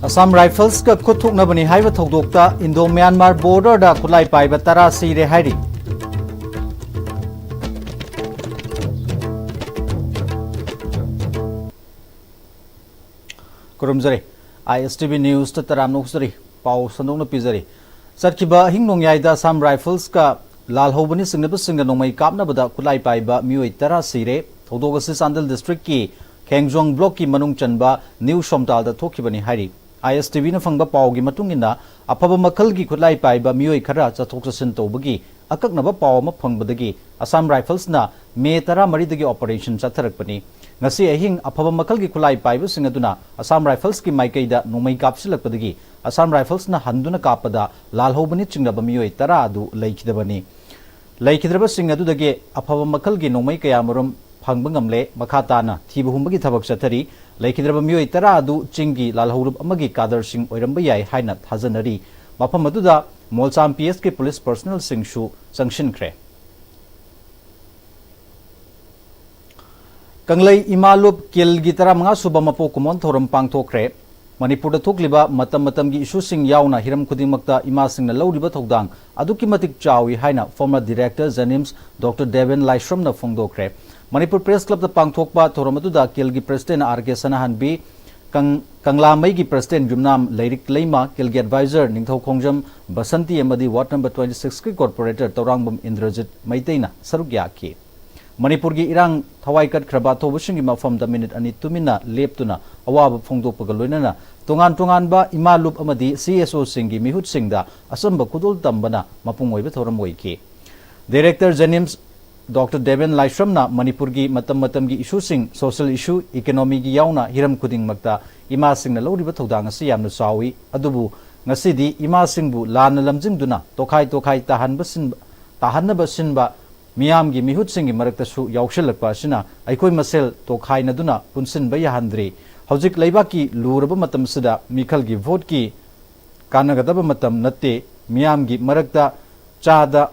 Assam Rifles ka kuthuk na bani haiba thokdokta Indo-Myanmar border da kulai paiba tara sire hairi. Kurumzari, ISTV News ta taram nuksari, pau sandong na pizari. Satkiba hingnong yaida Assam Rifles ka lalhobani singnaba singna nongmai kapna bada kulai paiba mioi tara sire, thokdokasi Sandal District ki Khengjong Block ki manung chanba New Shomtal da thokibani hairi. ISTV na fangba pawgi matungina apaba makalgi kulai paiba mioi khara chathok chasin tobagi akaknaba paw ma phangbadagi Assam Rifles na May 13 dagi operation chatharakpani ngasi ahing apaba makalgi kulai paiba singaduna Assam Rifles ki maikaida nomai kapsilakpadagi Assam Rifles na handuna kapada lalhobani chingnaba mioi 10 adu laikidabani laikidraba singadudagi apaba makalgi nomai kayamarum phangba ngamle makhatana thiba humbagi thabak chathari laikidraba mioi 10 adu chingi lalhourup amagi kadar sing oiramba yai haina thajanari mafam aduda Molcham PS ke police personnel singshu sanction khre Kanglai Imalup Kilgi 15 suba mapo kumon thoram pangthokre Manipur da thokliba matam gi issue sing yauna hiram khudingmakta ima singna lawriba thodang aduki matik chawi haina former director Janims Dr. Devin Laishram na phongdokre Manipur Press Club da pangthokpa thoramatuda Kilgi President RK Sanahanbi Kangla Maigi President Jumnam Leirik Leima Kilgi Advisor Ningthau Khongjam Basanti amadi Ward number 26 ki Corporator Taurangbam Indrajit Maiteina sarugya ki Manipur gi irang thawai kat khraba thobusing mafam da minute ani tumina leptuna awaba phongdokpaga loinana tongan ba Imalup amadi CSO singi mihut singda asamba kudul tambana mapungoiba thoramoi ki Director Janims Dr. Devin Laishram na Manipur gi matam gi issue sing social issue economy gi yauna hiram khuding makta ima sing na lawriba thodang asi yamna sawi adubu ngasidi ima sing bu lan lamjing duna tokhai tahanna basin ba miyam gi mihut sing gi marakta su yaushilakpa sina aikoi masel tokhai na duna punsin ba yahandri hojik leiba ki luraba matam sida mikhal gi vote ki kanagadaba matam natte miyam gi marakta chada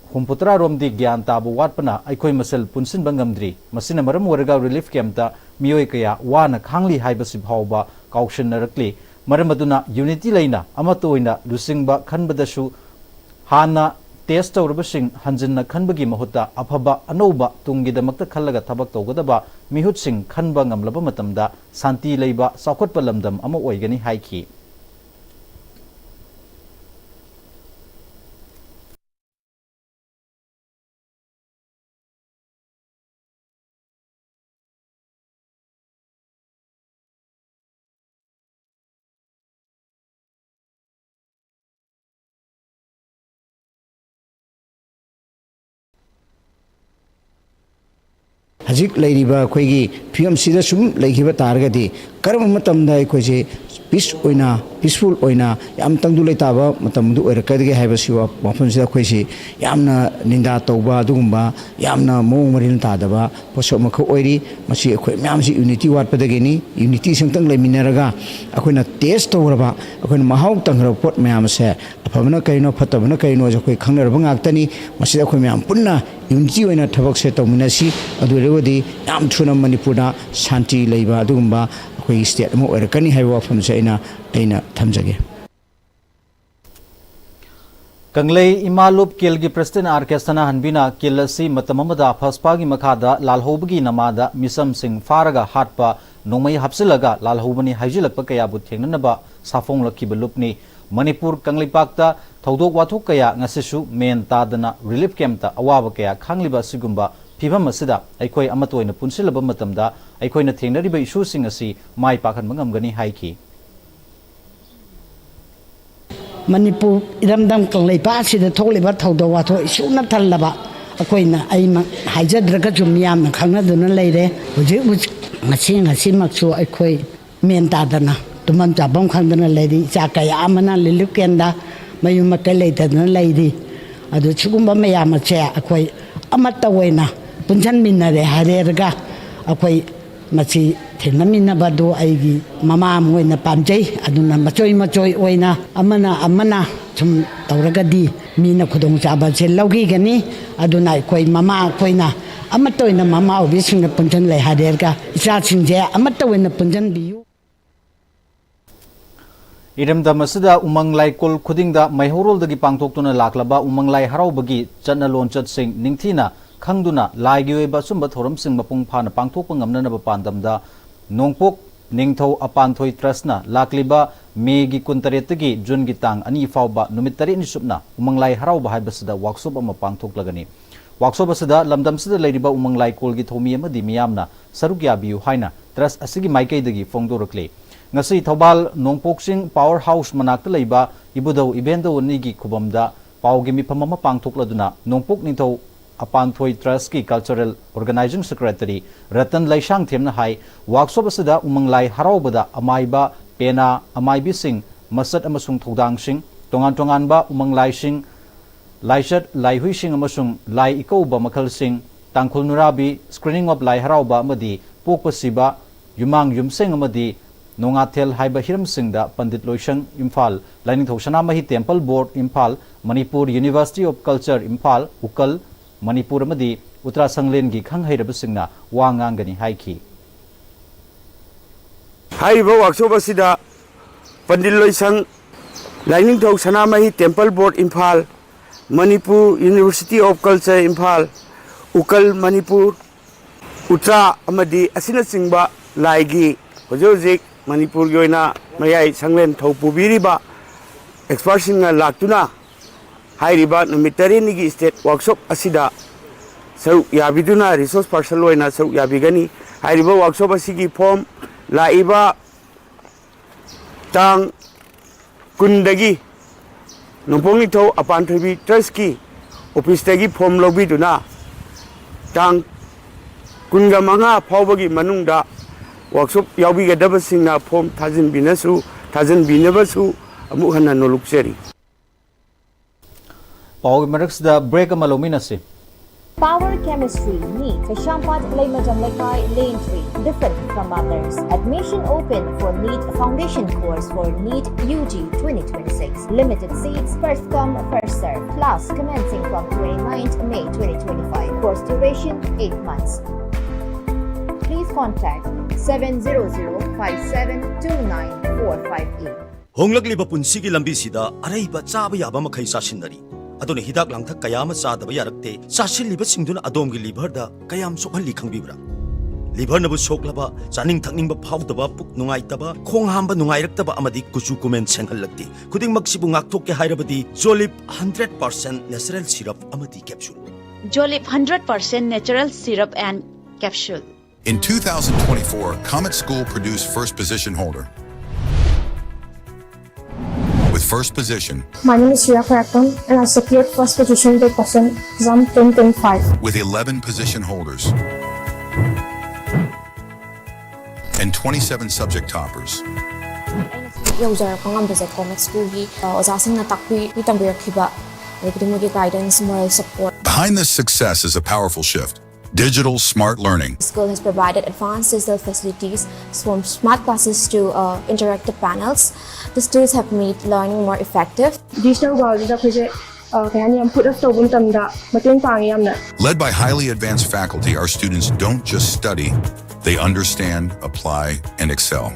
Humputra Romdi Gyan Tabu Watpana, Aikoi Masel Punsin Bangamdri, Masina Maram Warga Relief Camta, Mioikaya, Wana Kangli Haibasib Hauba, Kaushan Narakli, Maramaduna, Unity Lena, Amatoina, Lusingba, Kanbadashu, Hana, Testa Urbashing, Hanjana Kanbagi Mahuta, Apaba, Anoba, Tungi the Makta Kalaga Tabak Togadaba, Mihutsing, Kanbangam Labamatamda, Santi Leba, Sakot Palamdam, Amo Oigani Haiki. Hajik Ladiba Quegi, Pium Sida Sum, Lakiba Targati, Karamatamda Quasi, peaceful Oina, Yam Tangduletaba, Matamdu or Kadi Havasiwa, Wafansa Quasi, Yamna Ninda Toba, Dumba, Yamna Mo Marin Tadaba, Posomako Oiri, Masi Mamsi Unity Watpadagini, Unity Santang Le Mineraga, Aquina taste over, Aquin Mahau Tangra Port Mamsa, a Pamana Kaino Patamana Kaino, a quick Kanger Bangatani, Masida Puna, Unity in a Tabak set of Minasi, Adurewadi, Yam Tuna Manipura, Santi Leba, Dumba, we state more or Kani have from China, Aina Tamjagi. Kanglai Imalup Kilgi President Arkestana Hanbina Kilasi Matamamada Paspagi Makada Lalhobagi Namada Misam Singh Faraga Hatpa Nomai Hapsilaga Lalhobani Hajilaka Kayabu Tenanaba Safong Lakibalupni Manipur Kangli Pakta Todok Watukaya Nasisu Men Tadana Relief Camta Awabakaya Kangliba Sigumba Piva Masida Aikoi Amato in a Punsilaba Matamda Aikoi na Tenariba issue singasi Mai Pakan Mangamgani Haiki Manipur Idamdam Kanglai Pasi the Toliba Todowato Isuna Talaba Aquina Aima Hajadraka Jumiam Kana Duna Lady which Machine Hasimaksu Aikoi Mentadana Tumanta Bonkandana Lady Zakaya Amana Lilukenda Mayumakalated Lady Adu Chugumba Mayama chair Aquai Amatawena Punjan Mina de Harega Aquai Machi Tenamina Badu Aigi Mama Wena Pamjay Aduna Machoy Oina Amana Chum Tauragadi Mina Kudong Jaba Logi Gani Aduna Koi Mama Koina Amatoina Mama wishing the Punjan Le Haderga Isachin Jay Amatoina Punjan Biu इरमदम असदा उमंग लाइकोल खुदिंगदा मैहोरोलदगी पांगथोक्तुना लाक्लबा उमंग लाई हराउबगी चटना लोनचतसिंग निंगथीना खंगदुना लाइगी ओइबा सुंबा थोरमसिंग मपुंग फाना पांगथोकपा ngamnanaba पांदमदा Nongpok Ningthou अपानथोई ट्रस्टना लाक्लिबा Maggi कुंतरेतगी जुनगी तांग अनि फावबा नुमित तरेनि सुपना उमंग लाई हराउबा हाइबसदा workshop अमा पांगथोकलगनी workshop असदा लमदमसदा लेरिबा उमंग लाइकोलगी थोमी अमदी मियामना सरुक याबियु हाइना trust असिगी माइकैदगी फोंगदोरकले ngasi thobal nongpoksing power house manakta leiba ibudau ibendo nigi khubamda paugi mifam ama pangthokladuna nongpok nithau apanthoi trust ki cultural organizing secretary ratan laisang themna hai workshop asida umanglai haraubada amaiba pena amaibi sing masat amasung thodang sing tongan ba umanglai sing laisat laihui sing amasung lai ikouba makhal sing tangkhul nurabi screening of lai harauba amadi pokpasiba yumang yumseng amadi नोंगाथेल हाइबा हिरमसिंगदा Pandit Loishang Imphal Laining Sanamahi temple board Imphal Manipur university of culture Imphal उकल मणिपुर अमदी उत्तरा संगलेन की खंगहैरबसिंगना वांगांगनी हाइखी हाइबा वर्कशॉप असिदा Pandit Loishang Laining Sanamahi temple board Imphal Manipur university of culture Imphal उकल मणिपुर उत्तरा अमदी असिनसिंगबा लाइगी हजोजिक मणिपुर की मयाई संगलेन थौ पुबीरिबा एक्सपर्टसिंग लाक्तुना हाइरिबा नुमित तरेनिगी स्टेट वर्कशॉप असिदा सरुक याबिदुना रिसोर्स पर्सन लोइना सरुक याबिगनी हाइरिबा वर्कशॉप असिगी फॉर्म लाइबा तांग कुंदगी नोंपोंगनि थौ अपानथोबी ट्रस्ट की ऑफिस तगी फॉर्म लौबिदुना तांग कुंगा मंगा फावबगी मनुंगदा वर्कशॉप याबीगदबसिंगना फॉर्म थाजनबीनबसु अमुक हन्ना नोलुकसेरी पावगी मरक्सदा ब्रेक अमा लोमिनसे Power Chemistry NEET Kashampat Laimadam Laikai Lane 3 different from others. Admission open for NEET Foundation course for NEET UG 2026. Limited seats, first come, first serve. Class commencing from 29th May 2025. Course duration 8 months. Please contact 700-5729-458. होंगलगलिबा पुंसिगी लंबीसिदा अरैबा चाबा याबा मखै चासिनदरी अदुने हिदाक लांथक कयाम चादबा यारक्ते चासिलिबा सिंगदुना अदोमगी लिभरदा कयाम सोखली खंगबिब्रा लिभरनबु सोखलबा चानिंग थकनिंगबा फावदबा पुक नुंगाइतबा खोंग हांबा नुंगाइरक्तबा अमदी कुचु कुमेन सेंगहलक्ते खुदिंगमक्सिबु गाक्थोके हाइरबदी जोलिप 100% नेचुरल सिरप अमदी कैप्सूल जोलिप 100% natural syrup and capsule. In 2024, Comet School produced first position holder. With first position. My name is Shira Karakam and I secured first position to question exam 2025. With 11 position holders. And 27 subject toppers. Comet School guidance, moral support. Behind this success is a powerful shift. Digital smart learning. The school has provided advanced digital facilities from smart classes to interactive panels. The students have made learning more effective. Led by highly advanced faculty, our students don't just study, they understand, apply, and excel.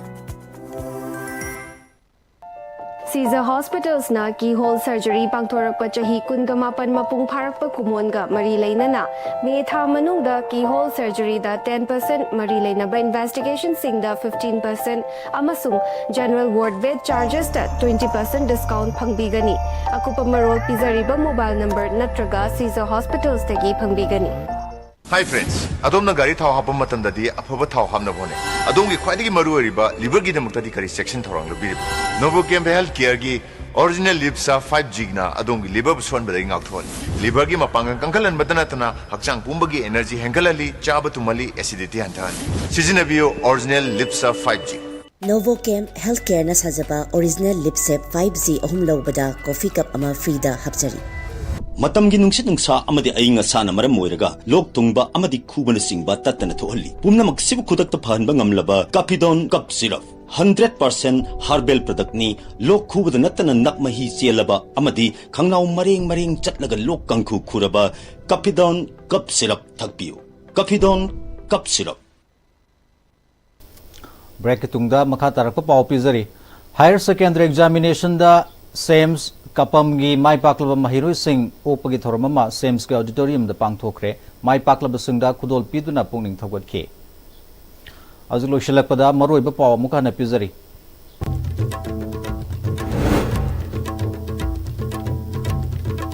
Caesar Hospitals na keyhole surgery pangthorakpa chahi kungamapan mapung pharakpa kumonga mari leinana me tha manungda keyhole surgery da 10% mari leinaba investigation singda 15% amasung general ward bed charges da 20% discount phangbigani akupa marol pizariba mobile number natraga Caesar Hospitals tagi phangbigani. Hi friends, adom na gari thau hapam matam dadi aphaba thau hamna bone. Adom gi khwaidagi maru oriba liver gi damukta di kari section thorang lo biri. Novochem Health Care gi original Lipsa 5G na adom gi liver buswan badai ngak thol. Liver gi mapangang kangkalan badana tana hakchang pumbagi energy hengalali chaba tumali acidity hantan. Sizinabiyo original Lipsa 5G. Novochem Health Care na sajaba original Lipsa 5G ahum lawbada coffee cup ama free da hapjari. मतमगी नुंगसित नुंगसा अमदि अयिंग असाना मरम मोइरगा लोक तुंगबा अमदि खुबन सिंगबा तत्तन थोहल्ली पुमनमक सिबु खुदक्ता फहनबा ngamlaba Capidon Cup Syrup 100% herbal product ni लोक खुबद नत्तन नकमही चेलबा अमदि खंगनाउ मरेंग मरेंग चटलगा लोक कंखु खुरबा Capidon Cup Syrup थकपियो Capidon Cup Syrup break तुंगदा मखा तारक पाव पिजरी Higher secondary examination da SEMS Kapamgi Mai Paklaba Mahiroi Singh Opagi Thoramama SEMS ke auditorium da pangthokre Mai Paklaba Singda Kudol Piduna Pungning Thawatke. Azulo Shilakpada Maroi Bapa Mukana Pizari.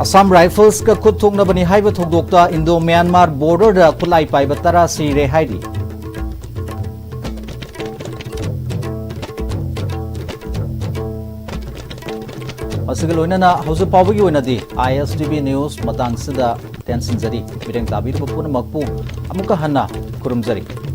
Assam Rifles ka Kutung na bani haiba thogdokta Indo-Myanmar border da kulai pai batara si re haidi. Asigal oina na hausa pawagi oina di ISTV News matang sida tension jari mireng tabi puna magpu amuka hana kurum jari.